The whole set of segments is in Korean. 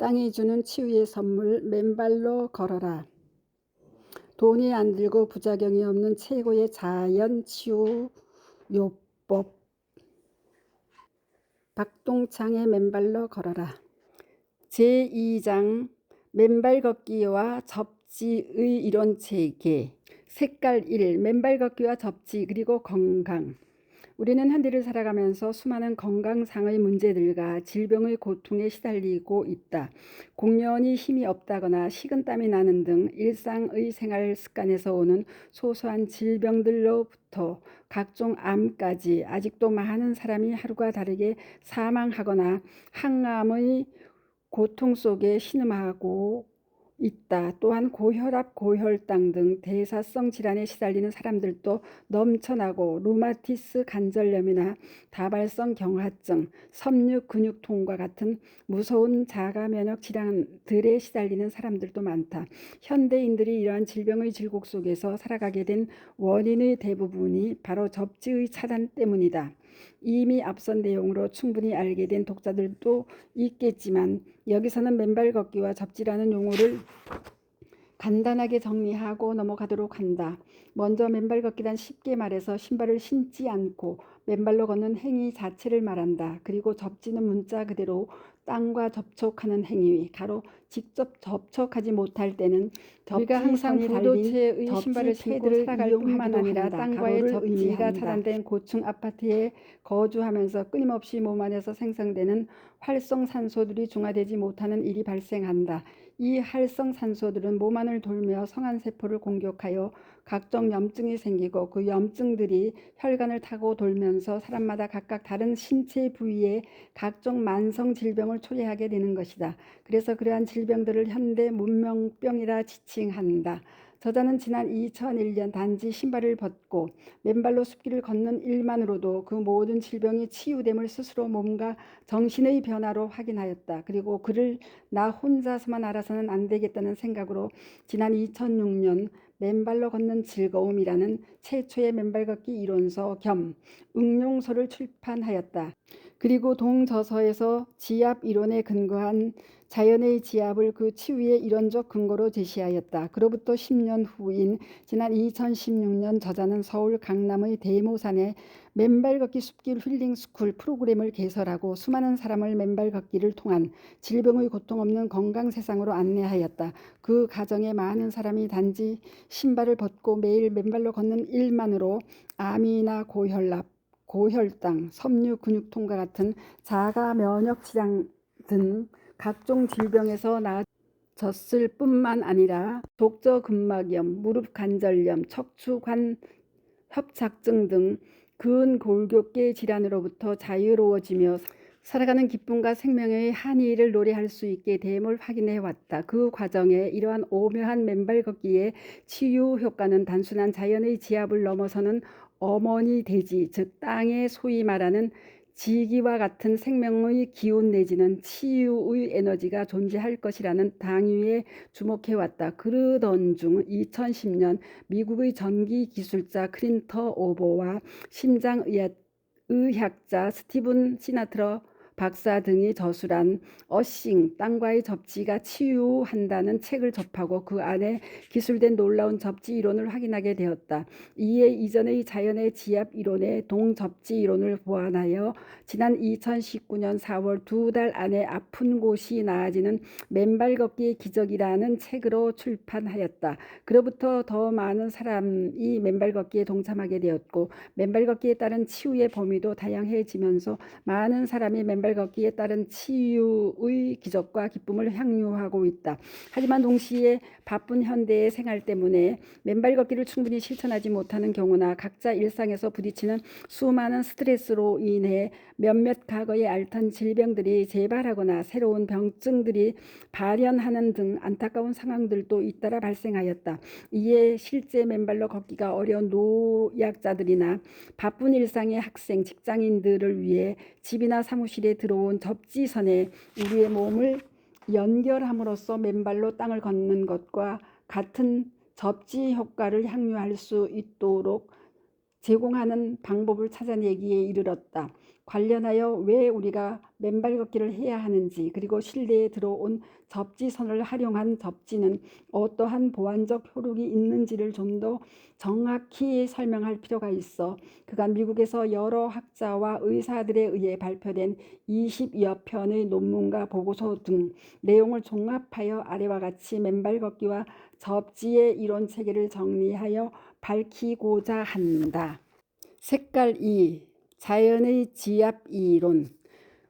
땅이 주는 치유의 선물, 맨발로 걸어라. 돈이 안 들고 부작용이 없는 최고의 자연 치유요법. 박동창의 맨발로 걸어라. 제2장 맨발 걷기와 접지의 이론 체계. 색깔 1. 맨발 걷기와 접지 그리고 건강. 우리는 현대를 살아가면서 수많은 건강상의 문제들과 질병의 고통에 시달리고 있다. 공연히 힘이 없다거나 식은땀이 나는 등 일상의 생활 습관에서 오는 소소한 질병들로부터 각종 암까지 아직도 많은 사람이 하루가 다르게 사망하거나 항암의 고통 속에 신음하고 있다. 또한 고혈압, 고혈당 등 대사성 질환에 시달리는 사람들도 넘쳐나고 루마티스 관절염이나 다발성 경화증, 섬유 근육통과 같은 무서운 자가 면역 질환들에 시달리는 사람들도 많다. 현대인들이 이러한 질병의 질곡 속에서 살아가게 된 원인의 대부분이 바로 접지의 차단 때문이다. 이미 앞선 내용으로 충분히 알게 된 독자들도 있겠지만 여기서는 맨발 걷기와 접지라는 용어를 간단하게 정리하고 넘어가도록 한다. 먼저 맨발 걷기란 쉽게 말해서 신발을 신지 않고 맨발로 걷는 행위 자체를 말한다. 그리고 접지는 문자 그대로 땅과 접촉하는 행위, 가로 직접 접촉하지 못할 때는 우리가 항상 부도체의 신발을 신고 살아갈 뿐만 아니라 땅과의 접지가 차단된 고층 아파트에 거주하면서 끊임없이 몸 안에서 생성되는 활성산소들이 중화되지 못하는 일이 발생한다. 이 활성산소들은 몸 안을 돌며 성한세포를 공격하여 각종 염증이 생기고 그 염증들이 혈관을 타고 돌면서 사람마다 각각 다른 신체 부위에 각종 만성 질병을 초래하게 되는 것이다. 그래서 그러한 질병들을 현대 문명병이라 지칭한다. 저자는 지난 2001년 단지 신발을 벗고 맨발로 숲길을 걷는 일만으로도 그 모든 질병이 치유됨을 스스로 몸과 정신의 변화로 확인하였다. 그리고 그를 나 혼자서만 알아서는 안 되겠다는 생각으로 지난 2006년 맨발로 걷는 즐거움이라는 최초의 맨발 걷기 이론서 겸 응용서를 출판하였다. 그리고 동저서에서 지압 이론에 근거한 자연의 지압을 그 치유의 이론적 근거로 제시하였다. 그로부터 10년 후인 지난 2016년 저자는 서울 강남의 대모산에 맨발 걷기 숲길 힐링 스쿨 프로그램을 개설하고 수많은 사람을 맨발 걷기를 통한 질병의 고통 없는 건강 세상으로 안내하였다. 그 가정에 많은 사람이 단지 신발을 벗고 매일 맨발로 걷는 일만으로 암이나 고혈압, 고혈당, 섬유 근육통과 같은 자가 면역 질환 등 각종 질병에서 나아졌을 뿐만 아니라 독저근막염, 무릎 관절염, 척추관 협착증 등 근골격계 질환으로부터 자유로워지며 살아가는 기쁨과 생명의 한의를 노래할 수 있게 됨을 확인해 왔다. 그 과정에 이러한 오묘한 맨발 걷기의 치유 효과는 단순한 자연의 지압을 넘어서는 어머니 대지, 즉 땅에 소위 말하는 지기와 같은 생명의 기운 내지는 치유의 에너지가 존재할 것이라는 당위에 주목해왔다. 그러던 중 2010년 미국의 전기기술자 클린터 오버와 심장의학자 스티븐 시나트러 박사 등이 저술한 어싱, 땅과의 접지가 치유한다는 책을 접하고 그 안에 기술된 놀라운 접지 이론을 확인하게 되었다. 이에 이전의 자연의 지압 이론의 동접지 이론을 보완하여 지난 2019년 4월 2달 안에 아픈 곳이 나아지는 맨발 걷기의 기적이라는 책으로 출판하였다. 그로부터 더 많은 사람이 맨발 걷기에 동참하게 되었고 맨발 걷기에 따른 치유의 범위도 다양해지면서 많은 사람이 맨발 걷기에 따른 치유의 기적과 기쁨을 향유하고 있다. 하지만 동시에 바쁜 현대의 생활 때문에 맨발 걷기를 충분히 실천하지 못하는 경우나 각자 일상에서 부딪히는 수많은 스트레스로 인해 몇몇 과거의 앓던 질병들이 재발하거나 새로운 병증들이 발현하는 등 안타까운 상황들도 잇따라 발생하였다. 이에 실제 맨발로 걷기가 어려운 노약자들이나 바쁜 일상의 학생, 직장인들을 위해 집이나 사무실에 들어온 접지선에 우리의 몸을 연결함으로써 맨발로 땅을 걷는 것과 같은 접지 효과를 향유할 수 있도록 제공하는 방법을 찾아내기에 이르렀다. 관련하여 왜 우리가 맨발 걷기를 해야 하는지, 그리고 실내에 들어온 접지선을 활용한 접지는 어떠한 보완적 효력이 있는지를 좀 더 정확히 설명할 필요가 있어 그간 미국에서 여러 학자와 의사들에 의해 발표된 20여 편의 논문과 보고서 등 내용을 종합하여 아래와 같이 맨발 걷기와 접지의 이론 체계를 정리하여 밝히고자 한다. 색깔 2. 자연의 지압 이론.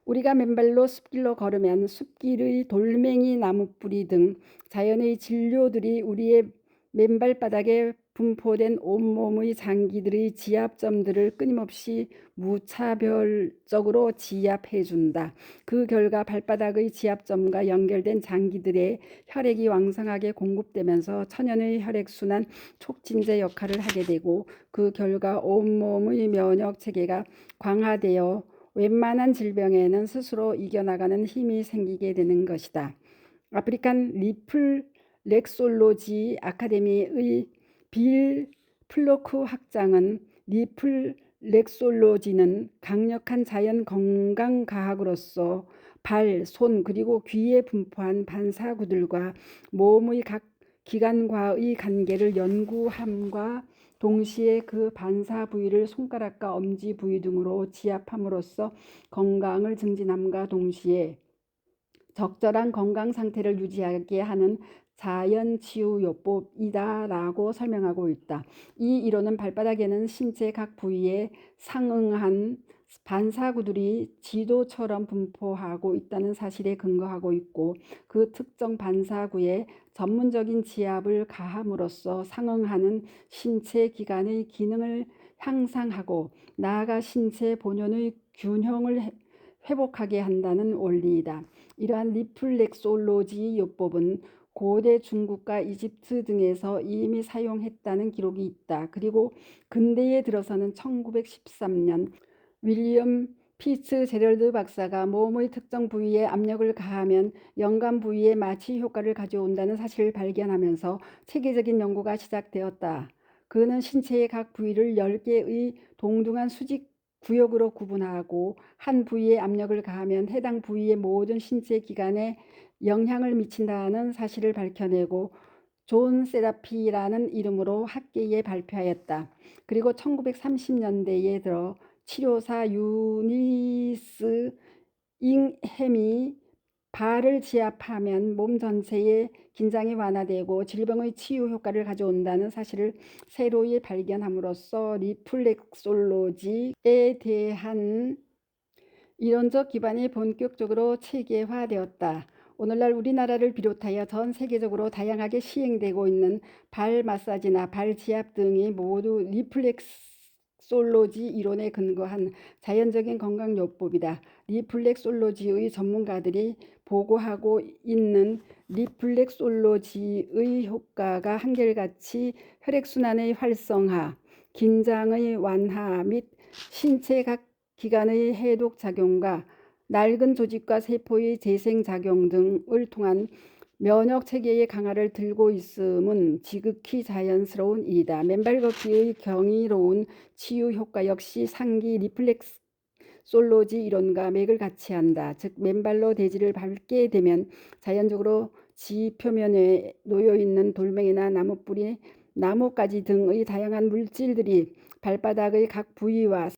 우리가 맨발로 숲길로 걸으면 숲길의 돌멩이, 나무뿌리 등 자연의 진료들이 우리의 맨발바닥에 분포된 온몸의 장기들의 지압점들을 끊임없이 무차별적으로 지압해준다. 그 결과 발바닥의 지압점과 연결된 장기들의 혈액이 왕성하게 공급되면서 천연의 혈액순환 촉진제 역할을 하게 되고 그 결과 온몸의 면역체계가 강화되어 웬만한 질병에는 스스로 이겨나가는 힘이 생기게 되는 것이다. 아프리칸 리플렉솔로지 아카데미의 빌 플로크 학장은 리플렉솔로지는 강력한 자연 건강과학으로서 발, 손 그리고 귀에 분포한 반사구들과 몸의 각 기관과의 관계를 연구함과 동시에 그 반사 부위를 손가락과 엄지 부위 등으로 지압함으로써 건강을 증진함과 동시에 적절한 건강 상태를 유지하게 하는 자연치유요법이다 라고 설명하고 있다. 이 이론은 발바닥에는 신체 각 부위에 상응한 반사구들이 지도처럼 분포하고 있다는 사실에 근거하고 있고 그 특정 반사구에 전문적인 지압을 가함으로써 상응하는 신체 기관의 기능을 향상하고 나아가 신체 본연의 균형을 회복하게 한다는 원리이다. 이러한 리플렉솔로지 요법은 고대 중국과 이집트 등에서 이미 사용했다는 기록이 있다. 그리고 근대에 들어서는 1913년 윌리엄 피츠제럴드 박사가 몸의 특정 부위에 압력을 가하면 연관 부위에 마취 효과를 가져온다는 사실을 발견하면서 체계적인 연구가 시작되었다. 그는 신체의 각 부위를 10개의 동등한 수직 구역으로 구분하고 한 부위에 압력을 가하면 해당 부위의 모든 신체 기관에 영향을 미친다는 사실을 밝혀내고 존 세라피라는 이름으로 학계에 발표하였다. 그리고 1930년대에 들어 치료사 유니스 잉햄이 발을 지압하면 몸 전체의 긴장이 완화되고 질병의 치유 효과를 가져온다는 사실을 새로이 발견함으로써 리플렉솔로지에 대한 이론적 기반이 본격적으로 체계화되었다. 오늘날 우리나라를 비롯하여 전 세계적으로 다양하게 시행되고 있는 발 마사지나 발 지압 등이 모두 리플렉솔로지 이론에 근거한 자연적인 건강요법이다. 리플렉솔로지의 전문가들이 보고하고 있는 리플렉솔로지의 효과가 한결같이 혈액순환의 활성화, 긴장의 완화 및 신체 각 기관의 해독 작용과 낡은 조직과 세포의 재생 작용 등을 통한 면역 체계의 강화를 들고 있음은 지극히 자연스러운 일이다. 맨발 걷기의 경이로운 치유 효과 역시 상기 리플렉솔로지 이론과 맥을 같이 한다. 즉 맨발로 대지를 밟게 되면 자연적으로 지 표면에 놓여 있는 돌멩이나 나무뿌리, 나뭇가지 등의 다양한 물질들이 발바닥의 각 부위와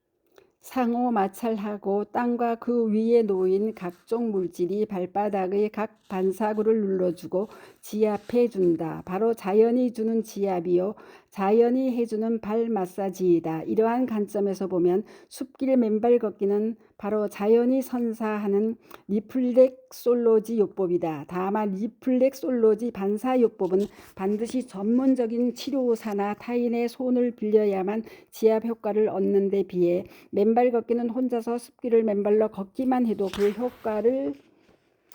상호 마찰하고 땅과 그 위에 놓인 각종 물질이 발바닥의 각 반사구를 눌러주고 지압해준다. 바로 자연이 주는 지압이요 자연이 해주는 발 마사지이다. 이러한 관점에서 보면 숲길 맨발 걷기는 바로 자연이 선사하는 리플렉솔로지 요법이다. 다만 리플렉솔로지 반사요법은 반드시 전문적인 치료사나 타인의 손을 빌려야만 지압 효과를 얻는 데 비해 맨발 걷기는 혼자서 숲길을 맨발로 걷기만 해도 그 효과를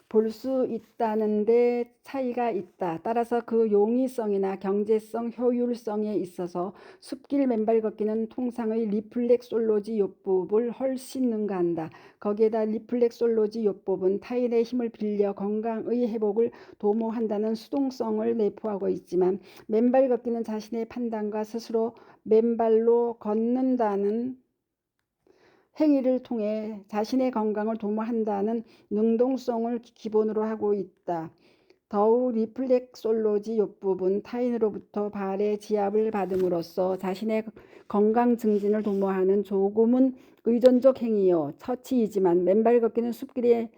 볼 수 있다는 데 차이가 있다. 따라서 그 용이성이나 경제성, 효율성에 있어서 숲길 맨발 걷기는 통상의 리플렉솔로지 요법을 훨씬 능가한다. 거기에다 리플렉솔로지 요법은 타인의 힘을 빌려 건강의 회복을 도모한다는 수동성을 내포하고 있지만 맨발 걷기는 자신의 판단과 스스로 맨발로 걷는다는 행위를 통해 자신의 건강을 도모한다는 능동성을 기본으로 하고 있다. 더욱 리플렉솔로지 요법은 타인으로부터 발의 지압을 받음으로써 자신의 건강 증진을 도모하는 조금은 의존적 행위요 처치이지만 맨발 걷기는 숲길에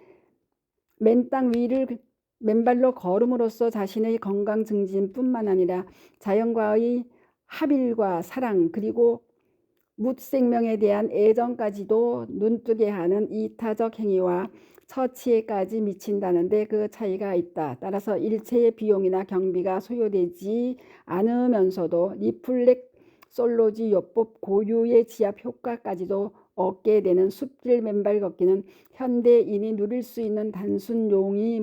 맨 땅 위를 맨발로 걸음으로써 자신의 건강 증진뿐만 아니라 자연과의 합일과 사랑 그리고 묻생명에 대한 애정까지도 눈뜨게 하는 이타적 행위와 처치에까지 미친다는데 그 차이가 있다. 따라서 일체의 비용이나 경비가 소요되지 않으면서도 리플렉솔로지 요법 고유의 지압 효과까지도 얻게 되는 숲길 맨발 걷기는 현대인이 누릴 수 있는 단순 용이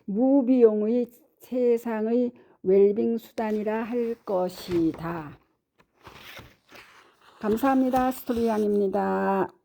무비용의 세상의 웰빙 수단이라 할 것이다. 감사합니다. 스토리양입니다.